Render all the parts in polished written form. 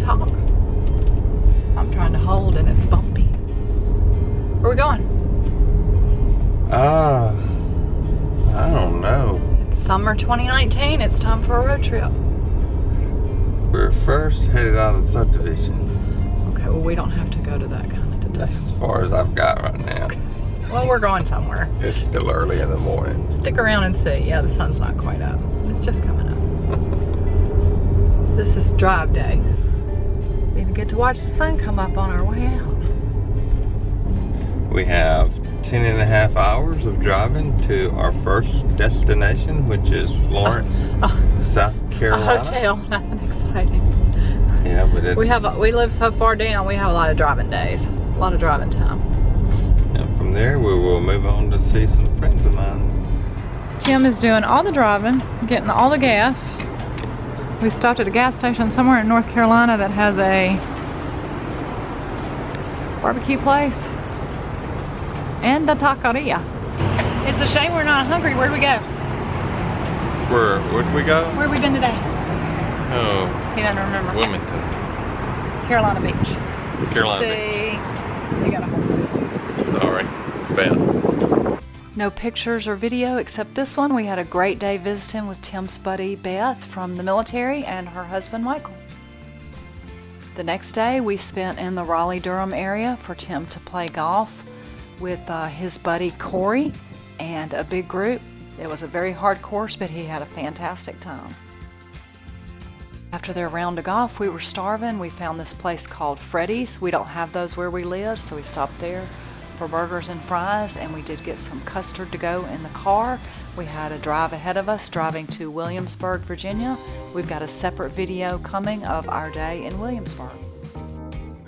talk. I'm trying to hold and it's bumpy. Where are we going? I don't know. It's summer 2019. It's time for a road trip. We're first headed out of the subdivision. Okay, well we don't have to go to that kind of today. That's as far as I've got right now. Okay. Well, we're going somewhere. It's still early in the morning. Stick around and see. Yeah, the sun's not quite up. It's just coming up. This is drive day. We even get to watch the sun come up on our way out. We have 10.5 hours of driving to our first destination, which is Florence, South Carolina. A hotel, nothing exciting. Yeah, but it's... We live so far down, we have a lot of driving days. A lot of driving time. And from there, we will move on to see some friends of mine. Tim is doing all the driving, getting all the gas. We stopped at a gas station somewhere in North Carolina that has a barbecue place and a taqueria. It's a shame we're not hungry. Where'd we go? Where'd we go? Where have we been today? Oh, He doesn't remember. Wilmington. Carolina Beach. Carolina See, they got a whole stew. Beach. Sorry. Bad. No pictures or video except this one. We had a great day visiting with Tim's buddy Beth from the military and her husband Michael. The next day we spent in the Raleigh-Durham area for Tim to play golf with his buddy Corey and a big group. It was a very hard course, but he had a fantastic time. After their round of golf, we were starving. We found this place called Freddy's. We don't have those where we live, so we stopped there for burgers and fries, and we did get some custard to go in the car. We had a drive ahead of us driving to Williamsburg, Virginia. We've got a separate video coming of our day in Williamsburg.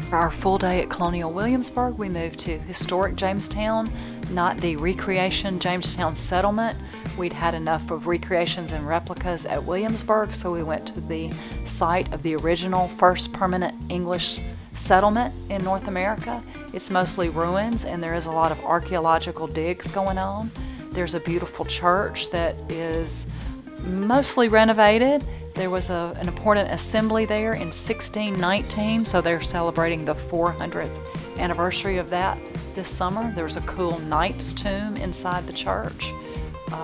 For our full day at Colonial Williamsburg, we moved to historic Jamestown, not the recreation Jamestown settlement. We'd had enough of recreations and replicas at Williamsburg, so we went to the site of the original first permanent English settlement in North America. It's mostly ruins, and there is a lot of archaeological digs going on. There's a beautiful church that is mostly renovated. There was an important assembly there in 1619, so they're celebrating the 400th anniversary of that this summer. There's a cool knight's tomb inside the church,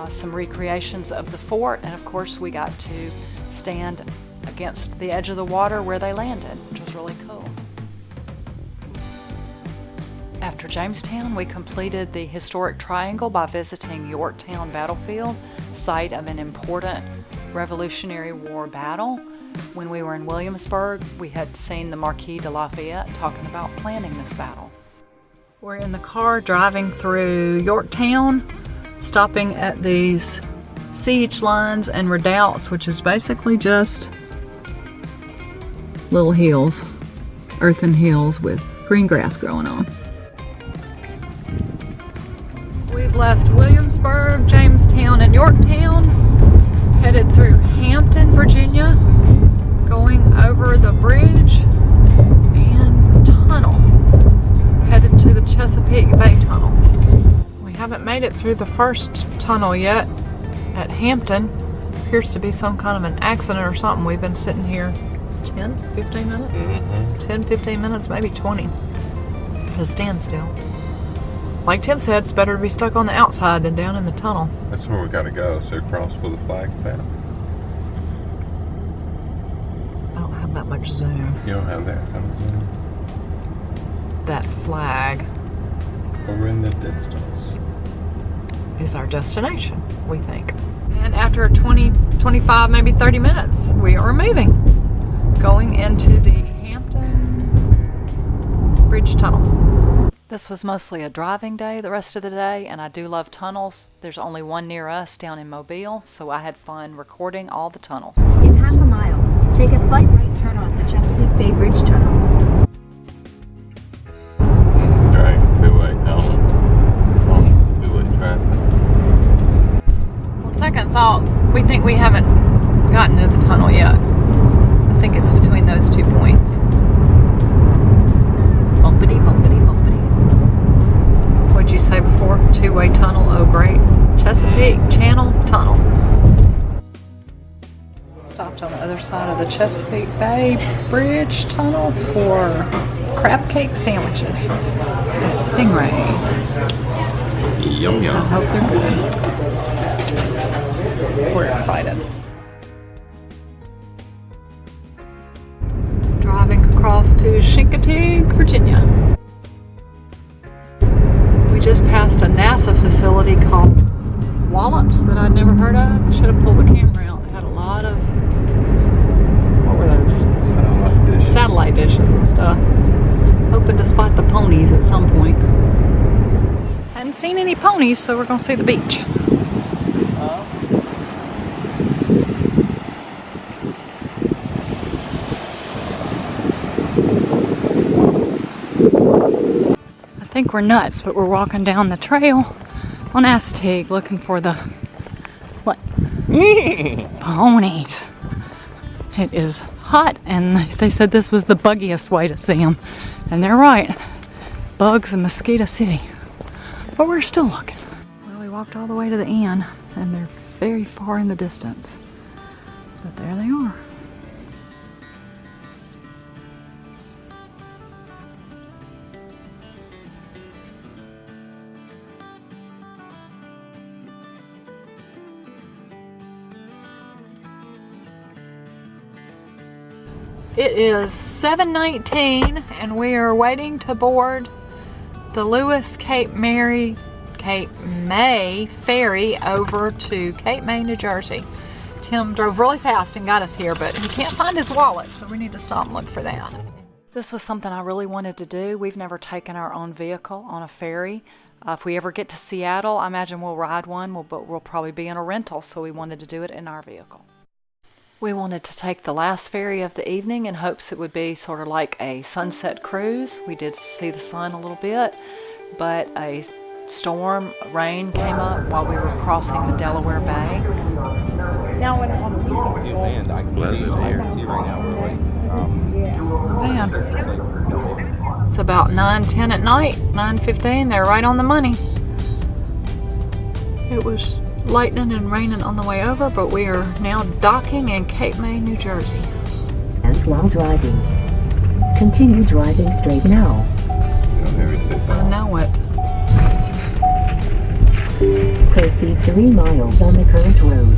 some recreations of the fort, and of course we got to stand against the edge of the water where they landed, which was really cool. After Jamestown, we completed the historic triangle by visiting Yorktown battlefield, site of an important Revolutionary War battle. When we were in Williamsburg, we had seen the Marquis de Lafayette talking about planning this battle. We're in the car driving through Yorktown, stopping at these siege lines and redoubts, which is basically just little hills, earthen hills with green grass growing on. We've left Williamsburg, Jamestown, and Yorktown, headed through Hampton, Virginia, going over the bridge and tunnel, headed to the Chesapeake Bay Tunnel. We haven't made it through the first tunnel yet at Hampton. Appears to be some kind of an accident or something. We've been sitting here 10, 15 minutes? 10, 15 minutes, maybe 20. At a standstill. Like Tim said, it's better to be stuck on the outside than down in the tunnel. That's where we gotta go, so across where the flag's at. I don't have that much zoom. You don't have that kind of zoom? That flag Over in the distance is our destination, we think. And after 20, 25, maybe 30 minutes, we are moving. Going into the Hampton Bridge Tunnel. This was mostly a driving day the rest of the day, and I do love tunnels. There's only one near us down in Mobile, so I had fun recording all the tunnels. In half a mile, take a slight right turn onto Chesapeake Bay Bridge Tunnel. Right, two-way tunnel. Two-way traffic. On second thought, we think we haven't gotten to the tunnel yet. I think it's between those 2 points. Bumpity, bumpity, bumpity. What'd you say before? Two-way tunnel, oh great. Chesapeake Channel Tunnel. Stopped on the other side of the Chesapeake Bay Bridge tunnel for crab cake sandwiches at Stingrays. Yum I yum. hope they're good. We're excited. Driving across to Chincoteague, Virginia. We just passed a NASA facility called Wallops that I'd never heard of. I should have pulled the camera out. It had a lot of, what were those? Satellite dishes and stuff. Hoping to spot the ponies at some point. Hadn't seen any ponies, so we're gonna see the beach. I think we're nuts, but we're walking down the trail on Chesapeake looking for the, what? Ponies. It is hot, and they said this was the buggiest way to see them. And they're right. Bugs in Mosquito City. But we're still looking. Well, we walked all the way to the inn, and they're very far in the distance. But there they are. It is 7:19 and we are waiting to board the Lewes-Cape May ferry over to Cape May, New Jersey. Tim drove really fast and got us here, but he can't find his wallet, so we need to stop and look for that. This was something I really wanted to do. We've never taken our own vehicle on a ferry. If we ever get to Seattle, I imagine we'll ride one, but we'll probably be in a rental, so we wanted to do it in our vehicle. We wanted to take the last ferry of the evening in hopes it would be sort of like a sunset cruise. We did see the sun a little bit, but a storm, rain came up while we were crossing the Delaware Bay. Now when on the See land, I can see right now we're late. Man, it's about 9:10 at night, 9:15. They're right on the money. It was lightning and raining on the way over, but we are now docking in Cape May, New Jersey. And while driving, continue driving straight now. I know it. Proceed 3 miles on the current road.